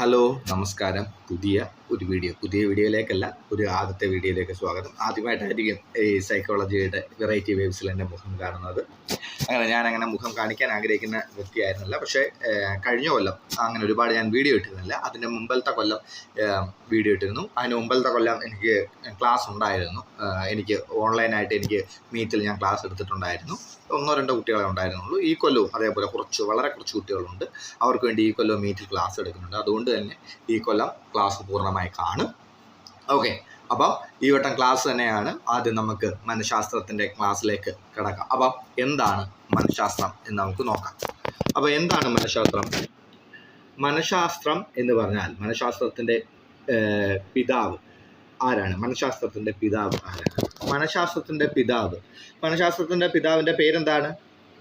Hello നമസ്കാരം. പുതിയ വീഡിയോയിലേക്കല്ല, ആദ്യത്തെ വീഡിയോയിലേക്ക് സ്വാഗതം. ആദ്യമായിട്ടായിരിക്കും ഈ സൈക്കോളജിയുടെ വെറൈറ്റി വേവ്സിൽ എൻ്റെ മുഖം കാണുന്നത്. ഞാനങ്ങനെ മുഖം കാണിക്കാൻ ആഗ്രഹിക്കുന്ന വ്യക്തിയായിരുന്നില്ല. പക്ഷേ കഴിഞ്ഞ കൊല്ലം അങ്ങനെ ഒരുപാട് ഞാൻ വീഡിയോ ഇട്ടിരുന്നില്ല. അതിൻ്റെ മുമ്പത്തെ കൊല്ലം വീഡിയോ ഇട്ടിരുന്നു. അതിന് മുമ്പത്തെ കൊല്ലം എനിക്ക് ക്ലാസ് ഉണ്ടായിരുന്നു. എനിക്ക് ഓൺലൈനായിട്ട് എനിക്ക് മീറ്റിൽ ഞാൻ ക്ലാസ് എടുത്തിട്ടുണ്ടായിരുന്നു. 1-2 കുട്ടികളെ ഉണ്ടായിരുന്നുള്ളൂ. ഈ കൊല്ലവും അതേപോലെ വളരെ കുറച്ച് കുട്ടികളുണ്ട്. അവർക്ക് വേണ്ടി ഈ കൊല്ലം മീറ്റിൽ ക്ലാസ് എടുക്കുന്നുണ്ട്. അതുകൊണ്ട് തന്നെ ഈ കൊല്ലം ക്ലാസ് പൂർണ്ണമായി കാണും. ഓക്കെ, അപ്പം ഈ വട്ടം ക്ലാസ് തന്നെയാണ്. ആദ്യം നമുക്ക് മനഃശാസ്ത്രത്തിൻ്റെ ക്ലാസ്സിലേക്ക് കിടക്കാം. അപ്പം എന്താണ് മനഃശാസ്ത്രം എന്ന് നമുക്ക് നോക്കാം. അപ്പോൾ എന്താണ് മനഃശാസ്ത്രം? മനഃശാസ്ത്രം എന്ന് പറഞ്ഞാൽ മനഃശാസ്ത്രത്തിൻ്റെ പിതാവ് ആരാണ്? മനഃശാസ്ത്രത്തിൻ്റെ പിതാവ് ആരാണ്? മനഃശാസ്ത്രത്തിൻ്റെ പിതാവിൻ്റെ പേരെന്താണ്?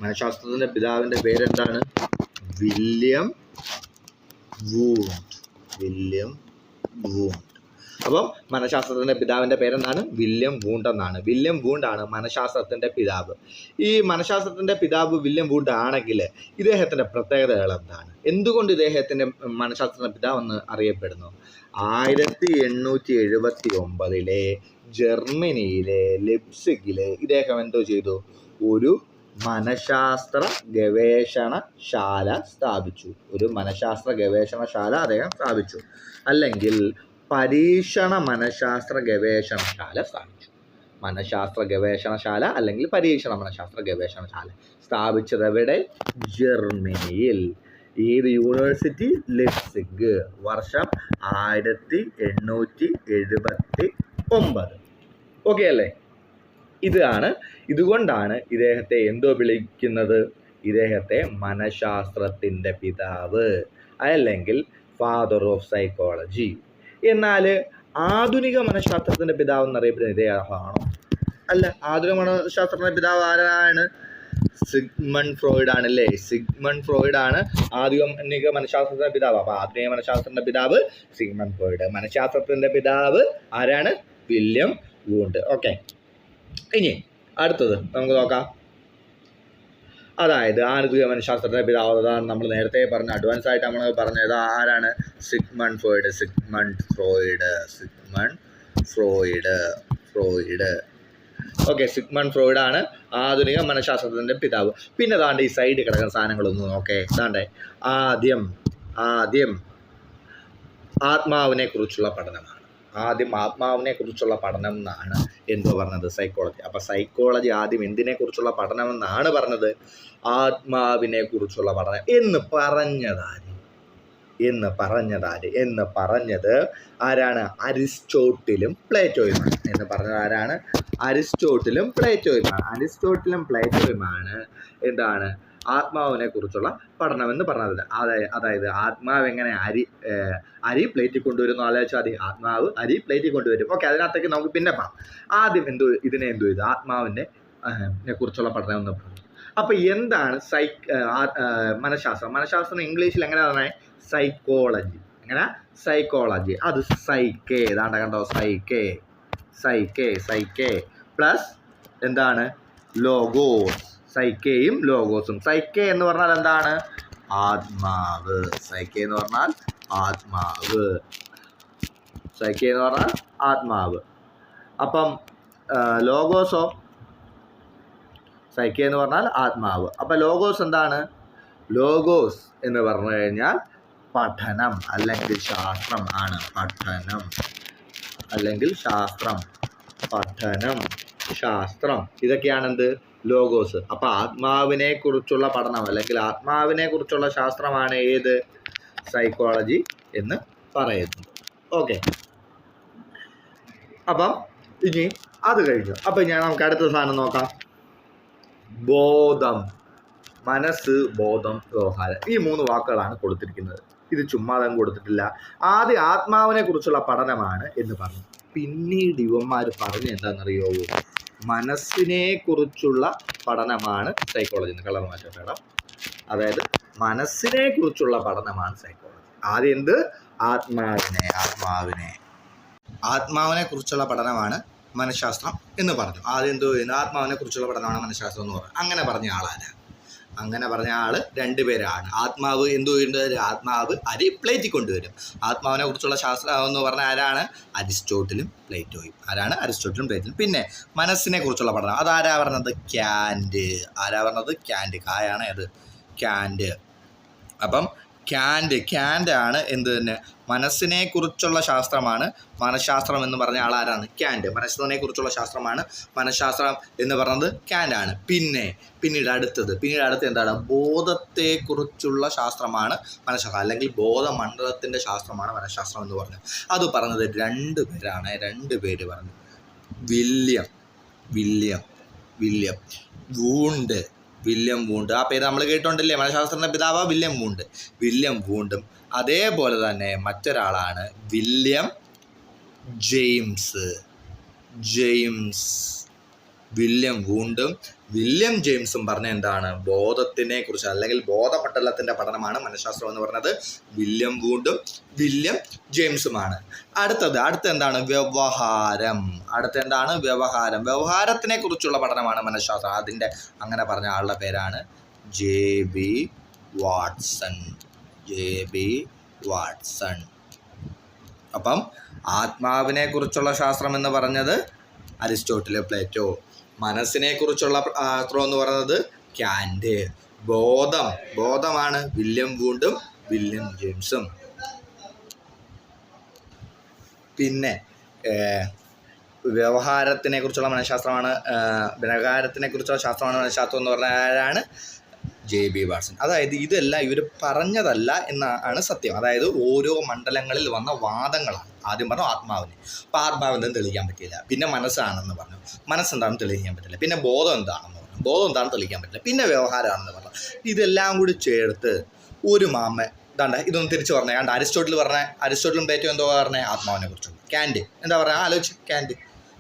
മനഃശാസ്ത്രത്തിൻ്റെ പിതാവിൻ്റെ പേരെന്താണ്? William Wundt. അപ്പം മനഃശാസ്ത്രത്തിൻ്റെ പിതാവിൻ്റെ പേരെന്താണ്? വില്യം വൂണ്ട് എന്നാണ്. വില്യം വൂണ്ടാണ് മനഃശാസ്ത്രത്തിൻ്റെ പിതാവ്. ഈ മനഃശാസ്ത്രത്തിൻ്റെ പിതാവ് വില്യം വൂണ്ട് ആണെങ്കിൽ ഇദ്ദേഹത്തിൻ്റെ പ്രത്യേകതകൾ എന്താണ്? എന്തുകൊണ്ട് ഇദ്ദേഹത്തിൻ്റെ മനഃശാസ്ത്രത്തിൻ്റെ പിതാവ് എന്ന് അറിയപ്പെടുന്നു? 1879 ജർമ്മനിയിലെ ലിപ്സിഗിൽ ഇദ്ദേഹം എന്തോ ചെയ്തു? ഒരു മനഃശാസ്ത്ര ഗവേഷണശാല സ്ഥാപിച്ചു. അല്ലെങ്കിൽ പരീക്ഷണ മനഃശാസ്ത്ര ഗവേഷണശാല സ്ഥാപിച്ചു. സ്ഥാപിച്ചത് എവിടെ? ജർമ്മനിയിൽ. ഏത് യൂണിവേഴ്സിറ്റി? ലിപ്സിഗ്. വർഷം 1879. ഓക്കെ അല്ലേ? ഇതുകൊണ്ടാണ് ഇദ്ദേഹത്തെ എന്തോ വിളിക്കുന്നത്? ഇദ്ദേഹത്തെ മനഃശാസ്ത്രത്തിൻ്റെ പിതാവ് അല്ലെങ്കിൽ ഫാദർ ഓഫ് സൈക്കോളജി. എന്നാൽ ആധുനിക മനഃശാസ്ത്രത്തിൻ്റെ പിതാവ് എന്നറിയപ്പെടുന്ന ഇദ്ദേഹമാണോ? അല്ല. ആധുനിക മനഃശാസ്ത്രത്തിൻ്റെ പിതാവ് ആരാണ്? സിഗ്മണ്ട് ഫ്രോയിഡ് ആണല്ലേ. സിഗ്മണ്ട് ഫ്രോയിഡ് ആണ് ആധുനിക മനഃശാസ്ത്രത്തിൻ്റെ പിതാവ്. അപ്പോൾ ആധുനിക മനഃശാസ്ത്രത്തിൻ്റെ പിതാവ് സിഗ്മണ്ട് ഫ്രോയിഡ്. മനഃശാസ്ത്രത്തിൻ്റെ പിതാവ് ആരാണ്? William Wundt. ഓക്കെ, ഇനി അടുത്തത് നമുക്ക് നോക്കാം. അതായത് ആധുനിക മനഃശാസ്ത്രത്തിൻ്റെ പിതാവ് അതാണ് നമ്മൾ നേരത്തെ പറഞ്ഞ അഡ്വാൻസ് ആയിട്ട് നമ്മൾ പറഞ്ഞത് ആരാണ്? Sigmund Freud. Okay, Sigmund Freud ആണ് ആധുനിക മനഃശാസ്ത്രത്തിൻ്റെ പിതാവ്. പിന്നെ ദാണ്ട് ഈ സൈഡിൽ കിടക്കുന്ന സാധനങ്ങളൊന്ന് നോക്കേ. ദാണ്ടേ ആദ്യം ആത്മാവിനെ കുറിച്ചുള്ള പഠനമാണ്. എന്നാണ് എന്തോ പറഞ്ഞത്? സൈക്കോളജി. അപ്പം സൈക്കോളജി ആദ്യം എന്തിനെ കുറിച്ചുള്ള പഠനം എന്നാണ് പറഞ്ഞത്? ആത്മാവിനെ കുറിച്ചുള്ള പഠനം എന്ന് പറഞ്ഞത് ആരാണ്? അരിസ്റ്റോട്ടിലും പ്ലേറ്റോയുമാണ്. അരിസ്റ്റോട്ടിലും പ്ലേറ്റോയുമാണ് എന്താണ് ആത്മാവിനെ കുറിച്ചുള്ള പഠനം എന്ന് പറഞ്ഞത്. അതായത് ആത്മാവ് എങ്ങനെ അരി പ്ലേറ്റിൽ കൊണ്ടുവരുന്നു ആലോചിച്ചാൽ മതി. ആത്മാവ് അരി പ്ലേറ്റിൽ കൊണ്ടുവരും. ഓക്കെ, അതിനകത്തേക്ക് നമുക്ക് പിന്നെ പോകാം. ആദ്യം ഇതിനെ എന്തു ചെയ്തു? ആത്മാവിനെ കുറിച്ചുള്ള പഠനം എന്ന് പറഞ്ഞു. അപ്പോൾ എന്താണ് മനഃശാസ്ത്രം ഇംഗ്ലീഷിൽ എങ്ങനെ പറഞ്ഞാൽ? സൈക്കോളജി. അത് സൈക്കേ. ഏതാണ്ട് കണ്ടോ? സൈക്കേ പ്ലസ് എന്താണ്? ലോഗോസ്. സൈക്കയും ലോഗോസും. സൈക്കേ എന്ന് പറഞ്ഞാൽ എന്താണ്? ആത്മാവ്. അപ്പം ലോഗോസോ? സൈക്കേ എന്ന് പറഞ്ഞാൽ ആത്മാവ്. അപ്പം ലോഗോസ് എന്താണ്? ലോഗോസ് എന്ന് പറഞ്ഞു കഴിഞ്ഞാൽ പഠനം അല്ലെങ്കിൽ ശാസ്ത്രം ആണ്. ശാസ്ത്രം ഇതൊക്കെയാണെന്ത്? ലോഗോസ്. അപ്പം ആത്മാവിനെ കുറിച്ചുള്ള പഠനം അല്ലെങ്കിൽ ആത്മാവിനെ കുറിച്ചുള്ള ശാസ്ത്രമാണ് ഏത്? സൈക്കോളജി എന്ന് പറയുന്നത്. ഓക്കെ, അപ്പം ഇനി അത് കഴിഞ്ഞു. അപ്പം നമുക്ക് അടുത്ത സാധനം നോക്കാം. ബോധം. മനസ്സ്, ബോധം, വ്യവഹാരം. ഈ 3 വാക്കുകളാണ് കൊടുത്തിരിക്കുന്നത്. ഇത് ചുമ്മാതെ കൊടുത്തിട്ടില്ല. ആദ്യം ആത്മാവിനെ കുറിച്ചുള്ള പഠനമാണ് എന്ന് പറഞ്ഞു. പിന്നീട് ഇവന്മാർ പറഞ്ഞ് എന്താണെന്നറിയോ? മനസ്സിനെ കുറിച്ചുള്ള പഠനമാണ് സൈക്കോളജി. കളർ മാറ്റം. അതായത് മനസ്സിനെ കുറിച്ചുള്ള പഠനമാണ് സൈക്കോളജി. ആദ്യം എന്ത്? ആത്മാവിനെ കുറിച്ചുള്ള പഠനമാണ് മനഃശാസ്ത്രം എന്ന് പറഞ്ഞു. ആദ്യം എന്തോ ആത്മാവിനെ കുറിച്ചുള്ള പഠനമാണ് മനഃശാസ്ത്രം എന്ന് പറഞ്ഞു. അങ്ങനെ പറഞ്ഞ ആളാണ് അങ്ങനെ പറഞ്ഞ ആള് രണ്ടുപേരാണ്. ആത്മാവ് എന്ത് കൊണ്ടുവരും? ആത്മാവ് അരി പ്ലേറ്റിൽ കൊണ്ടുവരും. ആത്മാവിനെ കുറിച്ചുള്ള ശാസ്ത്രം എന്ന് പറഞ്ഞാൽ ആരാണ്? അരിസ്റ്റോട്ടിലും പ്ലേറ്റോയും. ആരാണ്? അരിസ്റ്റോട്ടിലും പ്ലേറ്റോയും. പിന്നെ മനസ്സിനെ കുറിച്ചുള്ള പഠനം അതാരാ പറഞ്ഞത്? ക്യാൻഡ്. ആരാ പറഞ്ഞത്? ക്യാൻഡ്. കായാണ് അത്, ക്യാൻഡ്. അപ്പം ക്യാൻഡ് ആണ് എന്ത് തന്നെ മനസ്സിനെ കുറിച്ചുള്ള ശാസ്ത്രമാണ് മനഃശാസ്ത്രം എന്ന് പറഞ്ഞ ആളാരാണ്? ക്യാൻഡ്. മനസ്സിനെ കുറിച്ചുള്ള ശാസ്ത്രമാണ് മനഃശാസ്ത്രം എന്ന് പറഞ്ഞത് ക്യാൻഡാണ്. പിന്നീട് അടുത്തത് എന്താണ്? ബോധത്തെക്കുറിച്ചുള്ള ശാസ്ത്രമാണ് മനഃശാസ്ത്രം, അല്ലെങ്കിൽ ബോധമണ്ഡലത്തിൻ്റെ ശാസ്ത്രമാണ് മനഃശാസ്ത്രം എന്ന് പറഞ്ഞു. അത് പറഞ്ഞത് രണ്ടുപേരാണ്. രണ്ടുപേര് പറഞ്ഞു. William Wundt. ആ പേര് നമ്മൾ കേട്ടോണ്ടല്ലേ? മനഃശാസ്ത്രത്തിൻ്റെ പിതാവ് വില്യം വൂണ്ടും അതേപോലെ തന്നെ മറ്റൊരാളാണ് വില്യം ജെയിംസ്. വില്യം വൂണ്ടും വില്യം ജെയിംസും പറഞ്ഞ എന്താണ്? ബോധത്തിനെ കുറിച്ച് അല്ലെങ്കിൽ ബോധമണ്ഡലത്തിൻ്റെ പഠനമാണ് മനഃശാസ്ത്രം എന്ന് പറഞ്ഞത് വില്യം വൂണ്ടും വില്യം ജെയിംസുമാണ്. അടുത്ത എന്താണ്? വ്യവഹാരം. എന്താണ്? വ്യവഹാരത്തിനെ കുറിച്ചുള്ള പഠനമാണ് മനഃശാസ്ത്രം. അതിൻ്റെ അങ്ങനെ പറഞ്ഞ ആളുടെ പേരാണ് ജെ.ബി. വാട്സൺ. അപ്പം ആത്മാവിനെ കുറിച്ചുള്ള ശാസ്ത്രം എന്ന് പറഞ്ഞത് അരിസ്റ്റോട്ടിൽ, പ്ലേറ്റോ. മനസ്സിനെ കുറിച്ചുള്ള ശാസ്ത്രം എന്ന് പറയുന്നത് ക്യാൻഡ്. ബോധമാണ് വില്യം വൂണ്ടും വില്യം ജെയിംസും. പിന്നെ വ്യവഹാരത്തിനെ കുറിച്ചുള്ള മനഃശാസ്ത്രമാണ് മനഃശാസ്ത്രം എന്ന് പറഞ്ഞ ആരാണ്? ജെ.ബി. വാട്സൺ. അതായത് ഇതെല്ലാം ഇവർ പറഞ്ഞതല്ല എന്നാണ് സത്യം. അതായത് ഓരോ മണ്ഡലങ്ങളിൽ വന്ന വാദങ്ങളാണ്. ആദ്യം പറഞ്ഞു ആത്മാവിന്. അപ്പോൾ ആത്മാവെന്തെന്ന് തെളിയിക്കാൻ പറ്റില്ല. പിന്നെ മനസ്സാണെന്ന് പറഞ്ഞു. മനസ്സെന്താണെന്ന് തെളിയിക്കാൻ പറ്റില്ല. പിന്നെ ബോധം എന്താണെന്ന് പറഞ്ഞു. ബോധം എന്താണെന്ന് തെളിയിക്കാൻ പറ്റില്ല. പിന്നെ വ്യവഹാരമാണെന്ന് പറഞ്ഞു. ഇതെല്ലാം കൂടി ചേർത്ത് ഒരു ഇതൊന്ന് തിരിച്ചു പറഞ്ഞേ. കണ്ട അരിസ്റ്റോട്ടിലും പ്ലേറ്റോ എന്തോ പറഞ്ഞേ? ആത്മാവിനെ കുറിച്ചുള്ള. ക്യാൻഡ് എന്താ പറയുക? ആലോചിച്ച്. ക്യാൻഡ്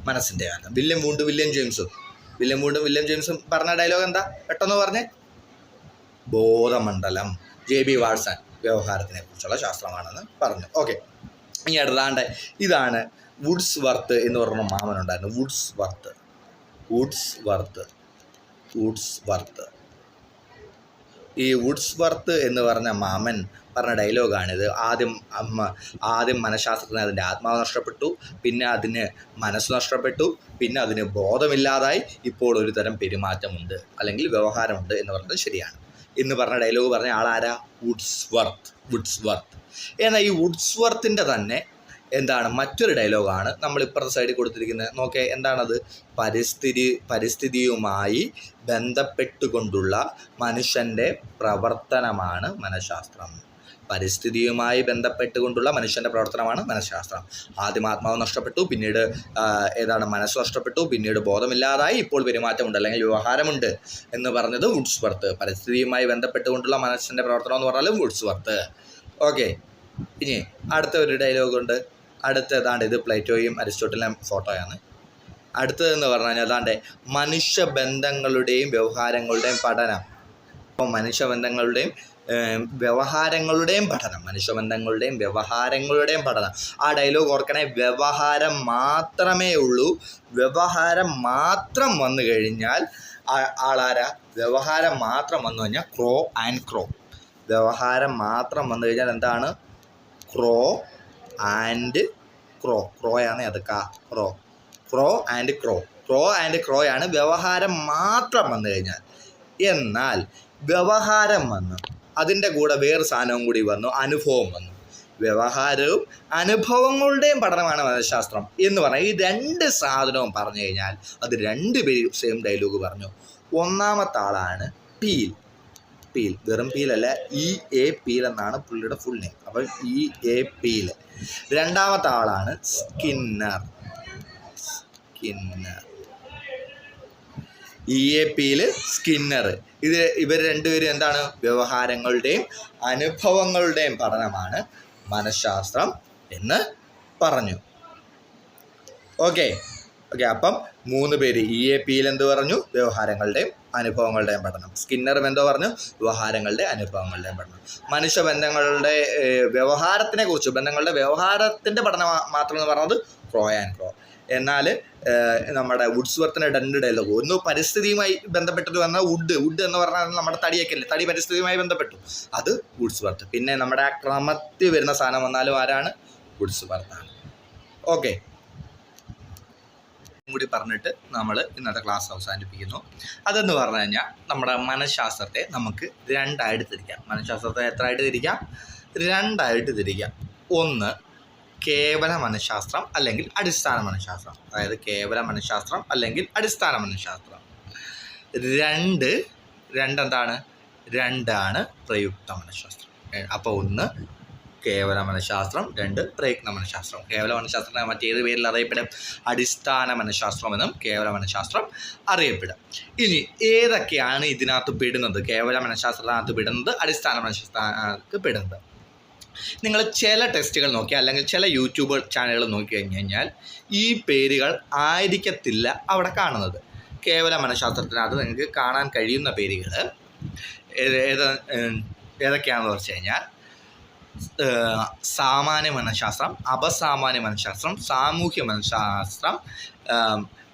മനസ്സിൻ്റെ കാലം. വില്യം വൂണ്ടും വില്യം ജെയിംസും പറഞ്ഞ ഡയലോഗ് എന്താ? പെട്ടെന്ന് പറഞ്ഞേ. ബോധമണ്ഡലം. ജെ.ബി. വാട്സൺ വ്യവഹാരത്തിനെ കുറിച്ചുള്ള ശാസ്ത്രമാണെന്ന് പറഞ്ഞു. ഓക്കെ, ഇനി അടുത്താണ്ട് ഇതാണ് വുഡ്സ്വർത്ത് എന്ന് പറഞ്ഞ മാമനുണ്ടായിരുന്നു. വുഡ്സ്വർത്ത്. ഈ വുഡ്സ്വർത്ത് എന്ന് പറഞ്ഞ മാമൻ പറഞ്ഞ ഡയലോഗാണിത്. ആദ്യം മനഃശാസ്ത്രത്തിന് അതിൻ്റെ ആത്മാവ് നഷ്ടപ്പെട്ടു, പിന്നെ അതിന് മനസ്സ് നഷ്ടപ്പെട്ടു, പിന്നെ അതിന് ബോധമില്ലാതായി, ഇപ്പോൾ ഒരു തരം പെരുമാറ്റമുണ്ട് അല്ലെങ്കിൽ വ്യവഹാരമുണ്ട് എന്ന് പറഞ്ഞത് ശരിയാണ് എന്ന് പറഞ്ഞ ഡയലോഗ് പറഞ്ഞ ആളാരാ? വുഡ്സ്വർത്ത്. എന്നാൽ ഈ വുഡ്സ്വർത്തിൻ്റെ തന്നെ എന്താണ് മറ്റൊരു ഡയലോഗാണ് നമ്മൾ ഇപ്പുറത്തെ സൈഡിൽ കൊടുത്തിരിക്കുന്നത്. നോക്കേ, എന്താണത്? പരിസ്ഥിതിയുമായി ബന്ധപ്പെട്ടുകൊണ്ടുള്ള മനുഷ്യൻ്റെ പ്രവർത്തനമാണ് മനഃശാസ്ത്രം. പരിസ്ഥിതിയുമായി ബന്ധപ്പെട്ടുകൊണ്ടുള്ള മനുഷ്യൻ്റെ പ്രവർത്തനമാണ് മനഃശാസ്ത്രം. ആദ്യം ആത്മാവ് നഷ്ടപ്പെട്ടു, പിന്നീട് മനസ്സ് നഷ്ടപ്പെട്ടു, പിന്നീട് ബോധമില്ലാതായി, ഇപ്പോൾ പെരുമാറ്റമുണ്ട് അല്ലെങ്കിൽ വ്യവഹാരമുണ്ട് എന്ന് പറഞ്ഞത് വുഡ്സ്വർത്ത്. പരിസ്ഥിതിയുമായി ബന്ധപ്പെട്ടുകൊണ്ടുള്ള മനുഷ്യൻ്റെ പ്രവർത്തനം എന്ന് പറഞ്ഞാലും വുഡ്സ്വർത്ത്. ഓക്കെ, ഇനി അടുത്ത ഒരു ഡയലോഗുണ്ട്. ഇത് പ്ലേറ്റോയും അരിസ്റ്റോട്ടിലും ഫോട്ടോയാണ്. അടുത്തതെന്ന് പറഞ്ഞു കഴിഞ്ഞാൽ മനുഷ്യബന്ധങ്ങളുടെയും വ്യവഹാരങ്ങളുടെയും പഠനം. അപ്പോൾ മനുഷ്യബന്ധങ്ങളുടെയും വ്യവഹാരങ്ങളുടെയും പഠനം. ആ ഡയലോഗ് ഓർക്കണേ. വ്യവഹാരം മാത്രമേ ഉള്ളൂ. വ്യവഹാരം മാത്രം വന്നു കഴിഞ്ഞാൽ ആളാരാ? വ്യവഹാരം മാത്രം വന്നു കഴിഞ്ഞാൽ ക്രോ. വ്യവഹാരം മാത്രം വന്നു കഴിഞ്ഞാൽ എന്താണ്? ക്രോയാണ് അത്. ക്രോ ആൻഡ് ക്രോയാണ് വ്യവഹാരം മാത്രം വന്നു കഴിഞ്ഞാൽ. എന്നാൽ വ്യവഹാരം വന്നു, അതിൻ്റെ കൂടെ വേറെ സാധനവും കൂടി വന്നു, അനുഭവം വന്നു. വ്യവഹാരവും അനുഭവങ്ങളുടെയും പഠനമാണ് മനഃശാസ്ത്രം എന്ന് പറഞ്ഞാൽ ഈ രണ്ട് സാധനവും പറഞ്ഞു കഴിഞ്ഞാൽ അത് രണ്ടുപേരും സെയിം ഡയലോഗ് പറഞ്ഞു. ഒന്നാമത്തെ ആളാണ് പീൽ. വെറും പീലല്ല, E.A. പീൽ എന്നാണ് പുള്ളിയുടെ ഫുൾ നെയിം. അപ്പോൾ E.A. പീൽ. രണ്ടാമത്തെ ആളാണ് സ്കിന്നർ. E.A. Peel, Skinner. ഇവർ രണ്ടുപേരും എന്താണ്? വ്യവഹാരങ്ങളുടെയും അനുഭവങ്ങളുടെയും പഠനമാണ് മനഃശാസ്ത്രം എന്ന് പറഞ്ഞു. ഓക്കെ, അപ്പം 3 പേര്. E.A. പീൽ എന്ത് പറഞ്ഞു? വ്യവഹാരങ്ങളുടെയും അനുഭവങ്ങളുടെയും പഠനം. സ്കിന്നറും എന്തോ പറഞ്ഞു? വ്യവഹാരങ്ങളുടെ അനുഭവങ്ങളുടെയും പഠനം. മനുഷ്യബന്ധങ്ങളുടെ വ്യവഹാരത്തിൻ്റെ പഠനം മാത്രം എന്ന് പറഞ്ഞത് ക്രോ. എന്നാൽ നമ്മുടെ വുഡ്സ്വർത്തിൻ്റെ 2 ഡയലോഗ്, ഒന്ന് പരിസ്ഥിതിയുമായി ബന്ധപ്പെട്ടിട്ട് വന്ന വുഡ് എന്ന് പറഞ്ഞാൽ നമ്മുടെ തടിയൊക്കെ അല്ലേ, തടി പരിസ്ഥിതിയുമായി ബന്ധപ്പെട്ടു, അത് വുഡ്സ്വർത്ത്. പിന്നെ നമ്മുടെ ആ ക്രമത്തിൽ വരുന്ന സാധനം വന്നാലും ആരാണ്? വുഡ്സ്വർത്താണ്. ഓക്കെ, കൂടി പറഞ്ഞിട്ട് നമ്മൾ ഇന്നത്തെ ക്ലാസ് അവസാനിപ്പിക്കുന്നു. അതെന്ന് പറഞ്ഞു കഴിഞ്ഞാൽ നമ്മുടെ മനഃശാസ്ത്രത്തെ നമുക്ക് 2 ആയിട്ട് തിരിക്കാം. മനഃശാസ്ത്രത്തെ എത്ര ആയിട്ട് തിരിക്കാം? 2 ആയിട്ട് തിരിക്കാം. ഒന്ന് കേവല മനഃശാസ്ത്രം അല്ലെങ്കിൽ അടിസ്ഥാന മനഃശാസ്ത്രം, അതായത് കേവല മനഃശാസ്ത്രം അല്ലെങ്കിൽ അടിസ്ഥാന മനഃശാസ്ത്രം. 2 എന്താണ്? 2 പ്രയുക്ത മനഃശാസ്ത്രം. അപ്പോൾ 1 കേവല മനഃശാസ്ത്രം, 2 പ്രയുക്ത മനഃശാസ്ത്രം. കേവല മനഃശാസ്ത്രത്തെ മറ്റേത് പേരിൽ അറിയപ്പെടും? അടിസ്ഥാന മനഃശാസ്ത്രം എന്നും കേവല മനഃശാസ്ത്രം അറിയപ്പെടും. ഇനി ഏതൊക്കെയാണ് ഇതിനകത്ത് പെടുന്നത്? കേവല മനഃശാസ്ത്രത്തിനകത്ത് പെടുന്നത്, അടിസ്ഥാന മനഃശാസ്ത്രത്തിനകത്ത് പെടുന്നത്. നിങ്ങൾ ചില ടെസ്റ്റുകൾ നോക്കി അല്ലെങ്കിൽ ചില യൂട്യൂബ് ചാനലുകൾ നോക്കി കഴിഞ്ഞാൽ ഈ പേരുകൾ ആയിരിക്കത്തില്ല അവിടെ കാണുന്നത്. കേവല മനഃശാസ്ത്രത്തിനകത്ത് നിങ്ങൾക്ക് കാണാൻ കഴിയുന്ന പേരുകൾ ഏതൊക്കെയാണെന്ന് വെച്ച് കഴിഞ്ഞാൽ സാമാന്യ മനഃശാസ്ത്രം, അപസാമാന്യ മനഃശാസ്ത്രം, സാമൂഹ്യ മനഃശാസ്ത്രം,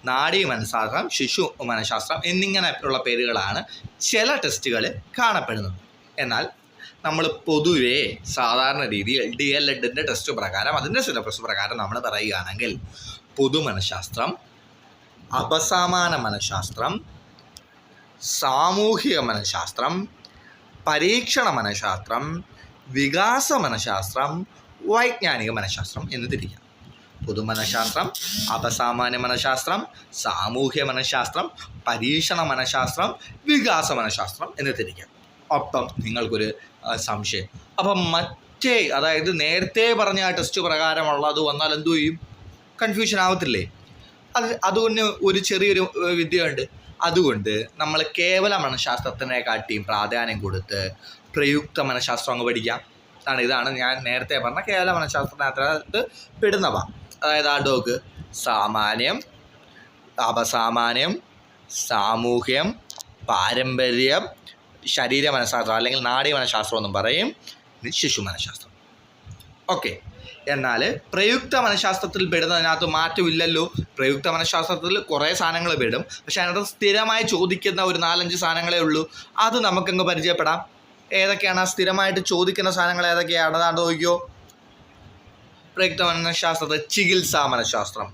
നാഡീ മനഃശാസ്ത്രം, ശിശു മനഃശാസ്ത്രം എന്നിങ്ങനെ ഉള്ള പേരുകളാണ് ചില ടെസ്റ്റുകൾ കാണപ്പെടുന്നത്. എന്നാൽ നമ്മൾ പൊതുവേ സാധാരണ രീതിയിൽ DLEDൻ്റെ ടെസ്റ്റ് പ്രകാരം, അതിൻ്റെ സിലബസ് പ്രകാരം നമ്മൾ പറയുകയാണെങ്കിൽ പൊതുമനഃശാസ്ത്രം, അപസാമാന്യ മനഃശാസ്ത്രം, സാമൂഹിക മനഃശാസ്ത്രം, പരീക്ഷണ മനഃശാസ്ത്രം, വികാസ മനഃശാസ്ത്രം, വൈജ്ഞാനിക മനഃശാസ്ത്രം എന്ന് തിരിക്കാം. പൊതുമനഃശാസ്ത്രം, അപസാമാന്യ മനഃശാസ്ത്രം, സാമൂഹ്യ മനഃശാസ്ത്രം, പരീക്ഷണ മനഃശാസ്ത്രം, വികാസ മനഃശാസ്ത്രം എന്ന് തിരിക്കാം. അപ്പം നിങ്ങൾക്കൊരു സംശയം, അപ്പം മറ്റേ അതായത് നേരത്തെ പറഞ്ഞ ആ ടെസ്റ്റ് പ്രകാരമുള്ളത് വന്നാൽ എന്തു ചെയ്യും? കൺഫ്യൂഷൻ ആവത്തില്ലേ? അതുകൊണ്ട് ഒരു ചെറിയൊരു വിദ്യയുണ്ട്. അതുകൊണ്ട് നമ്മൾ കേവല മനഃശാസ്ത്രത്തിനെ കാട്ടിയും പ്രാധാന്യം കൊടുത്ത് പ്രയുക്ത മനഃശാസ്ത്രം അങ്ങ് പഠിക്കാം. ഇതാണ് ഞാൻ നേരത്തെ പറഞ്ഞ കേവല മനഃശാസ്ത്രത്തിനകത്ത് പെടുന്നവ. അതായത് ഡോഗ് സാമാന്യം, അപസാമാന്യം, സാമൂഹ്യം, പാരമ്പര്യം, ശരീര മനഃശാസ്ത്രം അല്ലെങ്കിൽ നാഡീ മനഃശാസ്ത്രം എന്നും പറയും, ശിശു മനഃശാസ്ത്രം. ഓക്കെ, എന്നാൽ പ്രയുക്ത മനഃശാസ്ത്രത്തിൽ പെടുന്നതിനകത്ത് മാറ്റമില്ലല്ലോ. പ്രയുക്ത മനഃശാസ്ത്രത്തിൽ കുറേ സാധനങ്ങൾ പെടും, പക്ഷെ അതിനകത്ത് സ്ഥിരമായി ചോദിക്കുന്ന ഒരു 4-5 സാധനങ്ങളേ ഉള്ളൂ. അത് നമുക്കങ്ങ് പരിചയപ്പെടാം. ഏതൊക്കെയാണ് ആ സ്ഥിരമായിട്ട് ചോദിക്കുന്ന സാധനങ്ങൾ? ഏതൊക്കെയാണ്? അതാണ്ട് നോക്കിയോ. പ്രയുക്ത മനഃശാസ്ത്രത്തിൽ ചികിത്സാ മനഃശാസ്ത്രം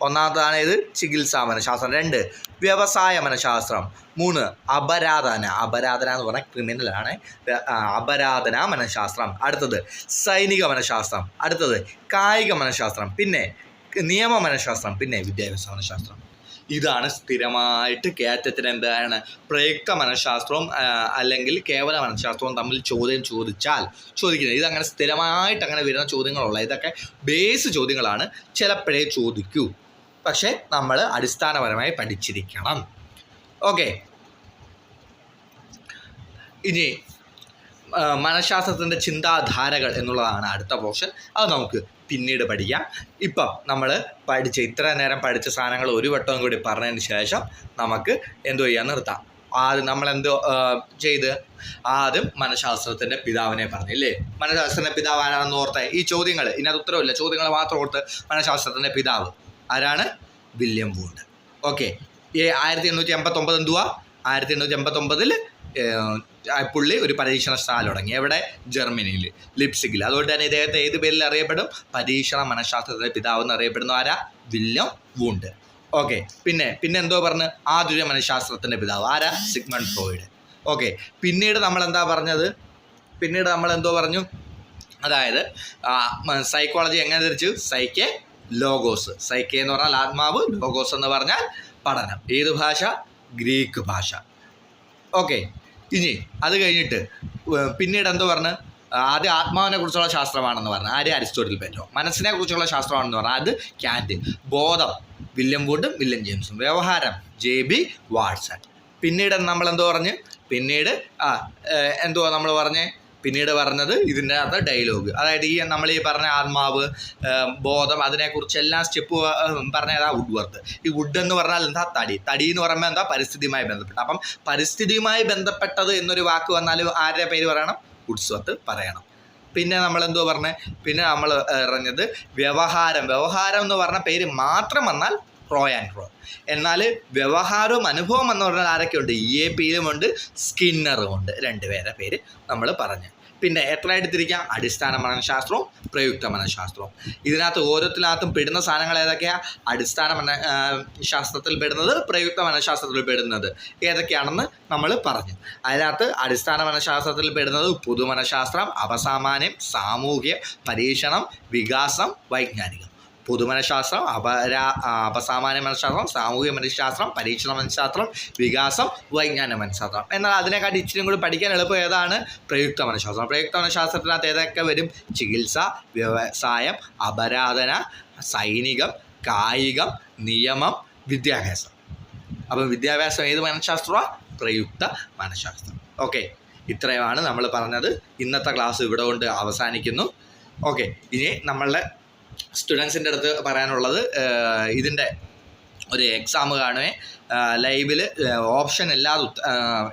ഒന്നാമതാണ്. ഇത് ചികിത്സാ മനഃശാസ്ത്രം. 2 വ്യവസായ മനഃശാസ്ത്രം. 3 അപരാധന എന്ന് പറഞ്ഞാൽ ക്രിമിനലാണ്. അപരാധന മനഃശാസ്ത്രം. അടുത്തത് സൈനിക മനഃശാസ്ത്രം. അടുത്തത് കായിക മനഃശാസ്ത്രം. പിന്നെ നിയമ മനഃശാസ്ത്രം. പിന്നെ വിദ്യാഭ്യാസ മനഃശാസ്ത്രം. ഇതാണ് സ്ഥിരമായിട്ട് കയറ്റത്തിന് എന്താണ് പ്രയുക്ത മനഃശാസ്ത്രവും അല്ലെങ്കിൽ കേവല മനഃശാസ്ത്രവും തമ്മിൽ ചോദിക്കുന്നത്. ഇതങ്ങനെ സ്ഥിരമായിട്ട് അങ്ങനെ വരുന്ന ചോദ്യങ്ങളുള്ള ഇതൊക്കെ ബേസ് ചോദ്യങ്ങളാണ്. ചിലപ്പോഴേ ചോദിക്കൂ, പക്ഷേ നമ്മൾ അടിസ്ഥാനപരമായി പഠിച്ചിരിക്കണം. ഓക്കെ, ഇനി മനഃശാസ്ത്രത്തിൻ്റെ ചിന്താധാരകൾ എന്നുള്ളതാണ് അടുത്ത പോർഷൻ. അത് നമുക്ക് പിന്നീട് പഠിക്കാം. ഇപ്പം നമ്മൾ ഇത്ര നേരം പഠിച്ച സാധനങ്ങൾ ഒരു വട്ടവും കൂടി പറഞ്ഞതിന് ശേഷം നമുക്ക് എന്തോ ചെയ്യാൻ നിർത്താം. ആദ്യം നമ്മളെന്തോ ചെയ്ത് ആദ്യം മനഃശാസ്ത്രത്തിൻ്റെ പിതാവിനെ പറഞ്ഞില്ലേ. മനഃശാസ്ത്രത്തിൻ്റെ പിതാവ് ആരാണെന്ന് ഓർത്തെ ഈ ചോദ്യങ്ങൾ, ഇതിനകത്ത് ഉത്തരവില്ല, ചോദ്യങ്ങൾ മാത്രം ഓർത്ത് മനഃശാസ്ത്രത്തിൻ്റെ പിതാവ് ആരാണ്? William Wundt. ഓക്കെ, 1889 എന്തുവാ? 1889 പുള്ളി ഒരു പരീക്ഷണശാല തുടങ്ങി. എവിടെ? ജർമ്മനിയിൽ, ലിപ്സിഗിൽ. അതുകൊണ്ട് തന്നെ ഇദ്ദേഹത്തെ ഏത് പേരിൽ അറിയപ്പെടും? പരീക്ഷണ മനഃശാസ്ത്രത്തിൻ്റെ പിതാവ് എന്ന് അറിയപ്പെടുന്നു. ആരാ? William Wundt. ഓക്കെ, പിന്നെ എന്തോ പറഞ്ഞ് ആധുനിക മനഃശാസ്ത്രത്തിൻ്റെ പിതാവ് ആരാ? Sigmund Freud. ഓക്കെ, പിന്നീട് നമ്മൾ എന്തോ പറഞ്ഞു? അതായത് സൈക്കോളജി എങ്ങനെ തിരിച്ചു? സൈക്കെ, ലോഗോസ്. സൈക്കെ എന്ന് പറഞ്ഞാൽ ആത്മാവ്, ലോഗോസ് എന്ന് പറഞ്ഞാൽ പഠനം. ഏത് ഭാഷ? ഗ്രീക്ക് ഭാഷ. ഓക്കെ, ഇനി അത് കഴിഞ്ഞിട്ട് പിന്നീട് എന്തോ പറഞ്ഞ് ആദ്യം ആത്മാവിനെ കുറിച്ചുള്ള ശാസ്ത്രമാണെന്ന് പറഞ്ഞു. ആര്? Aristotle Plato. മനസ്സിനെ കുറിച്ചുള്ള ശാസ്ത്രമാണെന്ന് പറഞ്ഞു. അത് കാന്റ്. ബോധം വില്യം വൂണ്ടും വില്യം ജെയിംസും. വ്യവഹാരം JB വാട്സൺ. പിന്നീട് നമ്മളെന്തോ പറഞ്ഞ്? പിന്നീട് നമ്മൾ പിന്നീട് പറഞ്ഞത് ഇതിൻ്റെ അകത്ത് ഡയലോഗ്. അതായത് നമ്മൾ ഈ പറഞ്ഞ ആത്മാവ്, ബോധം, അതിനെക്കുറിച്ചെല്ലാം സ്റ്റെപ്പ് പറഞ്ഞതാ വുഡ്വർത്ത്. ഈ വുഡ് എന്ന് പറഞ്ഞാൽ എന്താ? തടി എന്ന് പറയുമ്പോൾ എന്താ? പരിസ്ഥിതിയുമായി ബന്ധപ്പെട്ട. അപ്പം പരിസ്ഥിതിയുമായി ബന്ധപ്പെട്ടത് എന്നൊരു വാക്ക് വന്നാലും ആരുടെ പേര് പറയണം? വുഡ്സ്വർത്ത് പറയണം. പിന്നെ നമ്മൾ എന്തോ പറഞ്ഞത്, പിന്നെ നമ്മൾ അറിഞ്ഞത് വ്യവഹാരം. വ്യവഹാരം എന്ന് പറഞ്ഞ പേര് മാത്രം വന്നാൽ പ്രോ ആൻഡ് പ്രോ. എന്നാൽ വ്യവഹാരവും അനുഭവം എന്ന് പറഞ്ഞാൽ ആരൊക്കെയുണ്ട്? EAPയിലുമുണ്ട്, സ്കിന്നറുമുണ്ട്. 2 പേരെ പേര് നമ്മൾ പറഞ്ഞു. പിന്നെ എത്രയായിട്ട് തിരിക്കാം? അടിസ്ഥാന മനഃശാസ്ത്രവും പ്രയുക്ത മനഃശാസ്ത്രവും. ഇതിനകത്ത് ഓരോത്തിനകത്തും പെടുന്ന സാധനങ്ങൾ ഏതൊക്കെയാണ്? അടിസ്ഥാന ശാസ്ത്രത്തിൽ പെടുന്നത്, പ്രയുക്ത മനഃശാസ്ത്രത്തിൽ പെടുന്നത് ഏതൊക്കെയാണെന്ന് നമ്മൾ പറഞ്ഞു. അതിനകത്ത് അടിസ്ഥാന മനഃശാസ്ത്രത്തിൽ പെടുന്നത് പൊതുമനഃശാസ്ത്രം, അപസാമാന്യം, സാമൂഹ്യം, പരീക്ഷണം, വികാസം, വൈജ്ഞാനികം. പൊതുമനഃശാസ്ത്രം, അപസാമാന്യ മനഃശാസ്ത്രം, സാമൂഹിക മനഃശാസ്ത്രം, പരീക്ഷണ മനഃശാസ്ത്രം, വികാസം, വൈജ്ഞാനിക മനഃശാസ്ത്രം. എന്നാൽ അതിനെക്കാട്ടി ഇച്ചിരി കൂടി പഠിക്കാൻ എളുപ്പം ഏതാണ്? പ്രയുക്ത മനഃശാസ്ത്രം. പ്രയുക്ത മനഃശാസ്ത്രത്തിനകത്ത് ഏതൊക്കെ വരും? ചികിത്സ, വ്യവസായം, അപരാധന, സൈനികം, കായികം, നിയമം, വിദ്യാഭ്യാസം. അപ്പം വിദ്യാഭ്യാസം ഏത് മനഃശാസ്ത്രമാണ്? പ്രയുക്ത മനഃശാസ്ത്രം. ഓക്കെ, ഇത്രയുമാണ് നമ്മൾ പറഞ്ഞത്. ഇന്നത്തെ ക്ലാസ് ഇവിടെ കൊണ്ട് അവസാനിക്കുന്നു. ഓക്കെ, ഇനി നമ്മളുടെ സ്റ്റുഡൻസിൻ്റെ അടുത്ത് പറയാനുള്ളത്, ഇതിൻ്റെ ഒരു എക്സാം കാണുമേ, ലൈവിൽ ഓപ്ഷൻ ഇല്ലാതെ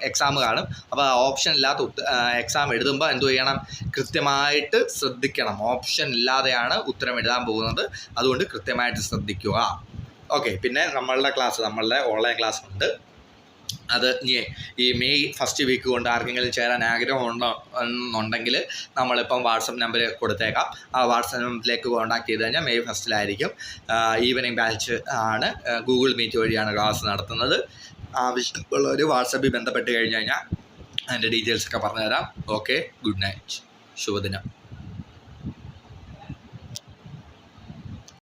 എക്സാം കാണും. അപ്പോൾ ആ ഓപ്ഷൻ ഇല്ലാത്ത എക്സാം എഴുതുമ്പോൾ എന്തു ചെയ്യണം? കൃത്യമായിട്ട് ശ്രദ്ധിക്കണം. ഓപ്ഷൻ ഇല്ലാതെയാണ് ഉത്തരം എഴുതാൻ പോകുന്നത്, അതുകൊണ്ട് കൃത്യമായിട്ട് ശ്രദ്ധിക്കുക. ഓക്കെ, പിന്നെ നമ്മളുടെ ഓൺലൈൻ ക്ലാസ് ഉണ്ട്. അത് ഈ മെയ് ഫസ്റ്റ് വീക്ക് കൊണ്ട് ആർക്കെങ്കിലും ചേരാൻ ആഗ്രഹമുണ്ടോ എന്നുണ്ടെങ്കിൽ നമ്മളിപ്പം വാട്സപ്പ് നമ്പർ കൊടുത്തേക്കാം. ആ വാട്സപ്പ് നമ്പറിലേക്ക് കോൺടാക്ട് ചെയ്ത് കഴിഞ്ഞാൽ മെയ് ഫസ്റ്റിലായിരിക്കും. ഈവനിങ് ബാച്ച് ആണ്, ഗൂഗിൾ മീറ്റ് വഴിയാണ് ക്ലാസ് നടത്തുന്നത്. ആവശ്യമുള്ളവർ വാട്സപ്പിൽ ബന്ധപ്പെട്ട് കഴിഞ്ഞ് കഴിഞ്ഞാൽ അതിൻ്റെ ഡീറ്റെയിൽസൊക്കെ പറഞ്ഞുതരാം. ഓക്കെ, ഗുഡ് നൈറ്റ്, ശുഭദിനം.